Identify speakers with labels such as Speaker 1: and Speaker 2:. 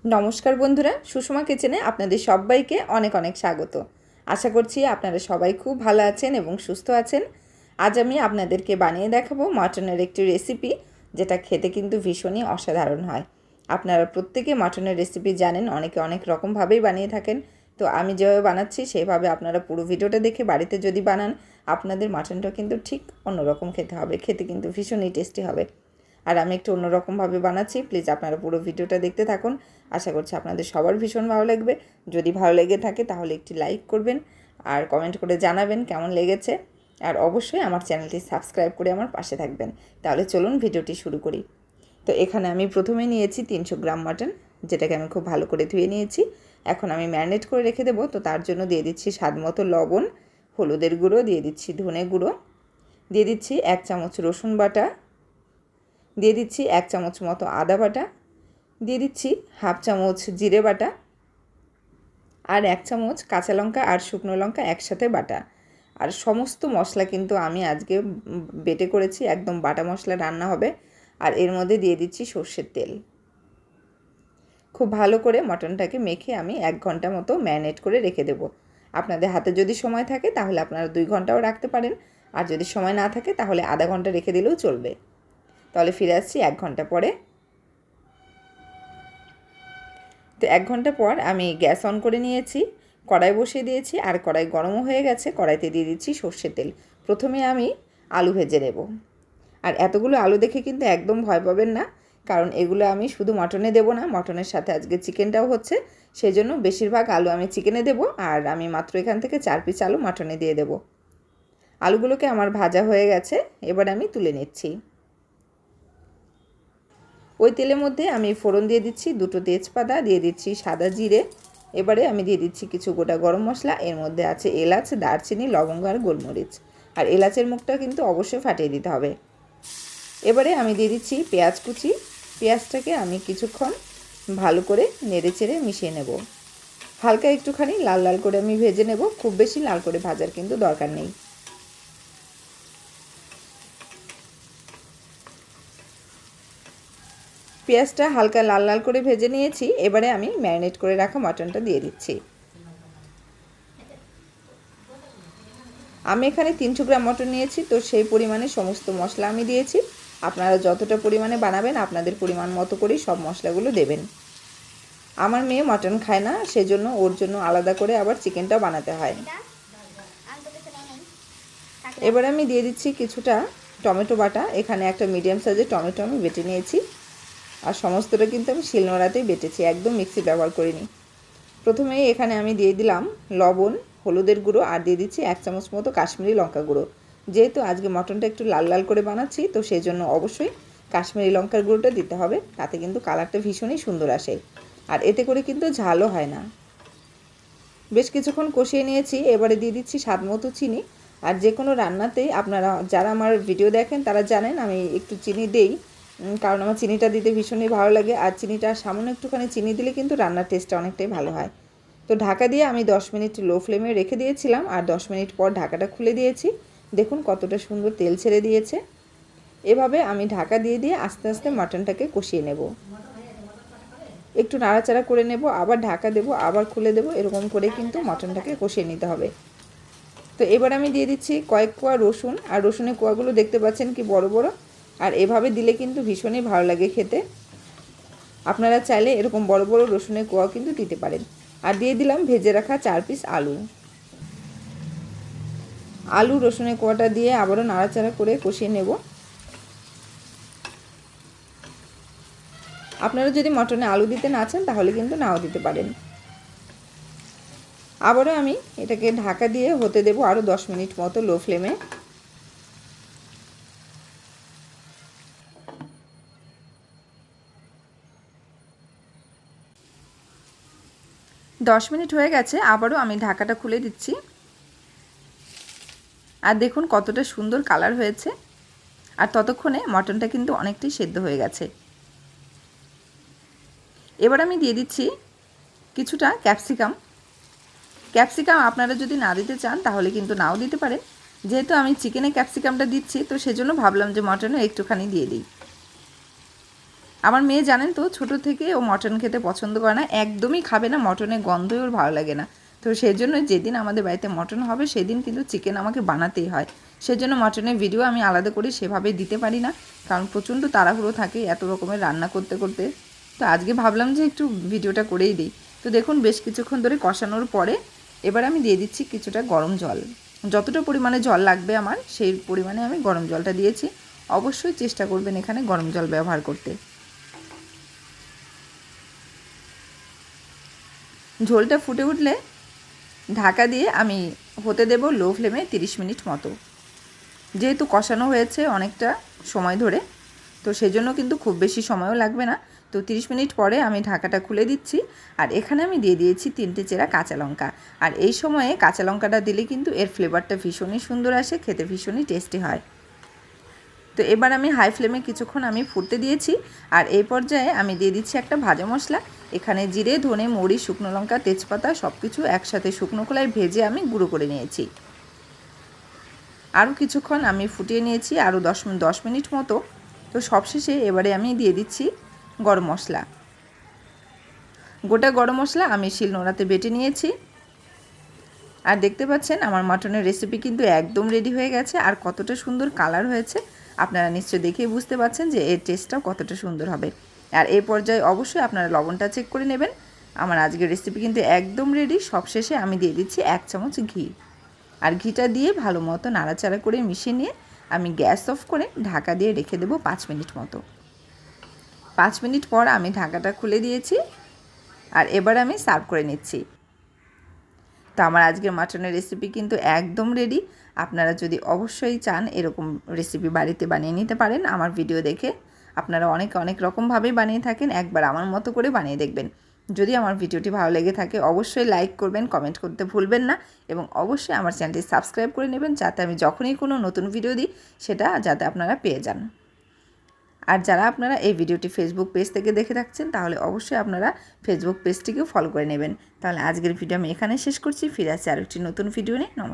Speaker 1: নমস্কার বন্ধুরা, সুষমা কিচেনে আপনাদের সবাইকে অনেক অনেক স্বাগত। আশা করছি আপনারা সবাই খুব ভালো আছেন এবং সুস্থ আছেন। আজ আমি আপনাদেরকে বানিয়ে দেখাবো মাটনের একটি রেসিপি, যেটা খেতে কিন্তু ভীষণই অসাধারণ হয়। আপনারা প্রত্যেকে মাটনের রেসিপি জানেন, অনেকে অনেক রকমভাবেই বানিয়ে থাকেন। তো আমি যেভাবে বানাচ্ছি সেভাবে আপনারা পুরো ভিডিওটা দেখে বাড়িতে যদি বানান, আপনাদের মাটনটা কিন্তু ঠিক অন্যরকম খেতে হবে, খেতে কিন্তু ভীষণই টেস্টি হবে। আর আমি একটু অন্যরকমভাবে বানাচ্ছি, প্লিজ আপনারা পুরো ভিডিওটা দেখতে থাকুন। আশা করছি আপনাদের সবার ভীষণ ভালো লাগবে। যদি ভালো লেগে থাকে তাহলে একটি লাইক করবেন আর কমেন্ট করে জানাবেন কেমন লেগেছে। আর অবশ্যই আমার চ্যানেলটি সাবস্ক্রাইব করে আমার পাশে থাকবেন। তাহলে চলুন ভিডিওটি শুরু করি। তো এখানে আমি প্রথমে নিয়েছি 300 গ্রাম মাটন, যেটাকে আমি খুব ভালো করে ধুয়ে নিয়েছি। এখন আমি ম্যারিনেট করে রেখে দেবো। তো তার জন্য দিয়ে দিচ্ছি স্বাদ মতো লবণ, হলুদের গুঁড়ো, দিয়ে দিচ্ছি ধনে গুঁড়ো, দিয়ে দিচ্ছি 1 চামচ রসুন বাটা, দিয়ে দিচ্ছি 1 চামচ মতো আদা বাটা, দিয়ে দিচ্ছি হাফ চামচ জিরে বাটা, আর 1 চামচ কাঁচা লঙ্কা আর শুকনো লঙ্কা একসাথে বাটা। আর সমস্ত মশলা কিন্তু আমি আজকে বেটে করেছি, একদম বাটা মশলা রান্না হবে। আর এর মধ্যে দিয়ে দিচ্ছি সর্ষের তেল। খুব ভালো করে মটনটাকে মেখে আমি 1 ঘন্টা মতো ম্যারিনেট করে রেখে দেব। আপনাদের হাতে যদি সময় থাকে তাহলে আপনারা 2 ঘন্টাও রাখতে পারেন, আর যদি সময় না থাকে তাহলে আধা ঘন্টা রেখে দিলেও চলবে। তাহলে ফিরে আসছি 1 ঘন্টা পরে। তো 1 ঘন্টা পর আমি গ্যাস অন করে নিয়েছি, কড়াই বসিয়ে দিয়েছি, আর কড়াই গরমও হয়ে গেছে। কড়াইতে দিয়ে দিচ্ছি সর্ষের তেল। প্রথমে আমি আলু ভেজে নেব। আর এতগুলো আলু দেখে কিন্তু একদম ভয় পাবেন না, কারণ এগুলো আমি শুধু মটনে দেব না, মটনের সাথে আজকে চিকেনটাও হচ্ছে, সেই জন্য বেশিরভাগ আলু আমি চিকেনে দেব। আর আমি মাত্র এখান থেকে 4 পিস আলু মটনে দিয়ে দেব। আলুগুলোকে আমার ভাজা হয়ে গেছে, এবার আমি তুলে নিচ্ছি। ওই তেলের মধ্যে আমি ফোড়ন দিয়ে দিচ্ছি 2টো তেজপাতা, দিয়ে দিচ্ছি সাদা জিরে, এবারে আমি দিয়ে দিচ্ছি কিছু গোটা গরম মশলা। এর মধ্যে আছে এলাচ, দারচিনি, লবঙ্গ আর গোলমরিচ। আর এলাচের মুখটা কিন্তু অবশ্যই ফাটিয়ে দিতে হবে। এবারে আমি দিয়ে দিচ্ছি পেঁয়াজ কুচি। পেঁয়াজটাকে আমি কিছুক্ষণ ভালো করে নেড়েচেড়ে মিশিয়ে নেব। হালকা একটুখানি লাল লাল করে আমি ভেজে নেব, খুব বেশি লাল করে ভাজার কিন্তু দরকার নেই। পেঁয়াজটা হালকা লাল লাল করে ভেজে নিয়েছি। এবারে আমি ম্যারিনেট করে রাখা মটনটা দিয়ে দিচ্ছি। আমি এখানে 300 গ্রাম মটন নিয়েছি, তো সেই পরিমাণে সমস্ত মশলা আমি দিয়েছি। আপনারা যতটা পরিমাণে বানাবেন আপনাদের পরিমাণ মতো করেই সব মশলাগুলো দেবেন। আমার মেয়ে মটন খায় না, সেজন্য ওর জন্য আলাদা করে আবার চিকেনটাও বানাতে হয়। এবার আমি দিয়ে দিচ্ছি কিছুটা টমেটো বাটা। এখানে একটা মিডিয়াম সাইজের টমেটো আমি বেটে নিয়েছি, আর সমস্তটা কিন্তু আমি শিলনোড়াতেই বেটেছি, একদম মিক্সি ব্যবহার করিনি। প্রথমেই এখানে আমি দিয়ে দিলাম লবণ, হলুদের গুঁড়ো, আর দিয়ে দিচ্ছি 1 চামচ মতো কাশ্মীরি লঙ্কা গুঁড়ো। যেহেতু আজকে মটনটা একটু লাল লাল করে বানাচ্ছি, তো সেই জন্য অবশ্যই কাশ্মীরি লঙ্কার গুঁড়োটা দিতে হবে, তাতে কিন্তু কালারটা ভীষণই সুন্দর আসে, আর এতে করে কিন্তু ঝালও হয় না। বেশ কিছুক্ষণ কষিয়ে নিয়েছি। এবারে দিয়ে দিচ্ছি স্বাদ মতো চিনি। আর যে কোনো রান্নাতেই আপনারা যারা আমার ভিডিও দেখেন তারা জানেন আমি একটু চিনি দেই, কারণ আমার চিনিটা দিতে ভীষণই ভালো লাগে। আর চিনিটা সামান্য একটুখানি চিনি দিলে কিন্তু রান্নার টেস্টটা অনেকটাই ভালো হয়। তো ঢাকা দিয়ে আমি 10 মিনিট লো ফ্লেমে রেখে দিয়েছিলাম, আর 10 মিনিট পর ঢাকাটা খুলে দিয়েছি। দেখুন কতটা সুন্দর তেল ছেড়ে দিয়েছে। এভাবে আমি ঢাকা দিয়ে দিয়ে আস্তে আস্তে মাটনটাকে কষিয়ে নেব। একটু নাড়াচাড়া করে নেব, আবার ঢাকা দেব, আবার খুলে দেব, এরকম করে কিন্তু মটনটাকে কষিয়ে নিতে হবে। তো এবার আমি দিয়ে দিচ্ছি কয়েক কোয়া রসুন। আর রসুনের কোয়াগুলো দেখতে পাচ্ছেন কি বড় বড়, আর এভাবে দিলে কিন্তু ভীষণই ভালো লাগে খেতে। আপনারা চাইলে এরকম বড় বড় রসুনের কোয়াও কিন্তু দিতে পারেন। আর দিয়ে দিলাম ভেজে রাখা 4 পিস আলু। আলু রসুনের কোয়াটা দিয়ে আবারও নাড়াচাড়া করে কষিয়ে নেব। আপনারা যদি মটনে আলু দিতে না চান তাহলে কিন্তু নাও দিতে পারেন। আবারও আমি এটাকে ঢাকা দিয়ে হতে দেব আরও 10 মিনিট মতো লো ফ্লেমে। 10 মিনিট হয়ে গেছে, আবারও আমি ঢাকাটা খুলে দিচ্ছি। আর দেখুন কতটা সুন্দর কালার হয়েছে, আর ততক্ষণে মটনটা কিন্তু অনেকটাই সেদ্ধ হয়ে গেছে। এবার আমি দিয়ে দিচ্ছি কিছুটা ক্যাপসিকাম। ক্যাপসিকাম আপনারা যদি না দিতে চান তাহলে কিন্তু নাও দিতে পারেন। যেহেতু আমি চিকেনে ক্যাপসিকামটা দিচ্ছি, তো সেজন্য ভাবলাম যে মটনে একটুখানি দিয়ে দিই। আমার মেয়ে জানেন তো ছোটো থেকে ও মটন খেতে পছন্দ করে না, একদমই খাবে না, মটনের গন্ধই ওর ভালো লাগে না। তো সেই জন্য যেদিন আমাদের বাড়িতে মটন হবে সেদিন কিন্তু চিকেন আমাকে বানাতেই হয়। সেজন্য মটনের ভিডিও আমি আলাদা করে সেভাবে দিতে পারি না, কারণ প্রচণ্ড তাড়াহুড়ো থাকে এত রকমের রান্না করতে করতে। তো আজকে ভাবলাম যে একটু ভিডিওটা করেই দিই। তো দেখুন বেশ কিছুক্ষণ ধরে কষানোর পরে এবার আমি দিয়ে দিচ্ছি কিছুটা গরম জল। যতটা পরিমাণে জল লাগবে আমার সেই পরিমাণে আমি গরম জলটা দিয়েছি। অবশ্যই চেষ্টা করবেন এখানে গরম জল ব্যবহার করতে। ঝোলটা ফুটে উঠলে ঢাকা দিয়ে আমি হতে দেব লো ফ্লেমে 30 মিনিট মতো। যেহেতু কষানো হয়েছে অনেকটা সময় ধরে, তো সেজন্য কিন্তু খুব বেশি সময়ও লাগবে না। তো 30 মিনিট পরে আমি ঢাকাটা খুলে দিচ্ছি। আর এখানে আমি দিয়ে দিয়েছি 3টে চেরা কাঁচা লঙ্কা। আর এই সময়ে কাঁচা লঙ্কাটা দিলে কিন্তু এর ফ্লেভারটা ভীষণই সুন্দর আসে, খেতে ভীষণই টেস্টি হয়। তো এবার আমি হাই ফ্লেমে কিছুক্ষণ আমি ফুটতে দিয়েছি। আর এই পর্যায়ে আমি দিয়ে দিচ্ছি একটা ভাজা মশলা। এখানে জিরে, ধনে, মরিচ, শুকনো লঙ্কা, তেজপাতা সব কিছু একসাথে শুকনো খোলায় ভেজে আমি গুঁড়ো করে নিয়েছি। আরও কিছুক্ষণ আমি ফুটিয়ে নিয়েছি, আরও 10 মিনিট মতো। তো সবশেষে এবারে আমি দিয়ে দিচ্ছি গরম মশলা। গোটা গরম মশলা আমি শিলনোড়াতে বেটে নিয়েছি। আর দেখতে পাচ্ছেন আমার মাটনের রেসিপি কিন্তু একদম রেডি হয়ে গেছে। আর কতটা সুন্দর কালার হয়েছে আপনারা নিশ্চয়ই দেখেই বুঝতে পারছেন যে এর টেস্টটাও কতটা সুন্দর হবে। আর এই পর্যায়ে অবশ্যই আপনারা লবণটা চেক করে নেবেন। আমার আজকের রেসিপি কিন্তু একদম রেডি। সবশেষে আমি দিয়ে দিচ্ছি 1 চামচ ঘি। আর ঘিটা দিয়ে ভালো মতো নাড়াচাড়া করে মিশিয়ে নিয়ে আমি গ্যাস অফ করে ঢাকা দিয়ে রেখে দেবো 5 মিনিট মতো। 5 মিনিট পর আমি ঢাকাটা খুলে দিয়েছি। আর এবার আমি সার্ভ করে নিচ্ছি। তো আমার আজকের মাটনের রেসিপি কিন্তু একদম রেডি। আপনারা যদি অবশ্যই চান এরকম রেসিপি বাড়িতে বানিয়ে নিতে পারেন। আমার ভিডিও দেখে আপনারা অনেক রকমভাবেই বানিয়ে থাকেন, একবার আমার মতো করে বানিয়ে দেখবেন। যদি আমার ভিডিওটি ভালো লেগে থাকে অবশ্যই লাইক করবেন, কমেন্ট করতে ভুলবেন না এবং অবশ্যই আমার চ্যানেলটি সাবস্ক্রাইব করে নেবেন, যাতে আমি যখনই কোনো নতুন ভিডিও দিই সেটা যাতে আপনারা পেয়ে যান। আর যারা আপনারা এই ভিডিওটি ফেসবুক পেজ থেকে দেখে থাকছেন তাহলে অবশ্যই আপনারা ফেসবুক পেজটিকেও ফলো করে নেবেন। তাহলে আজকের ভিডিও আমি এখানে শেষ করছি। ফিরে আসছি আরেকটি নতুন ভিডিও নিয়ে। নমস্কার।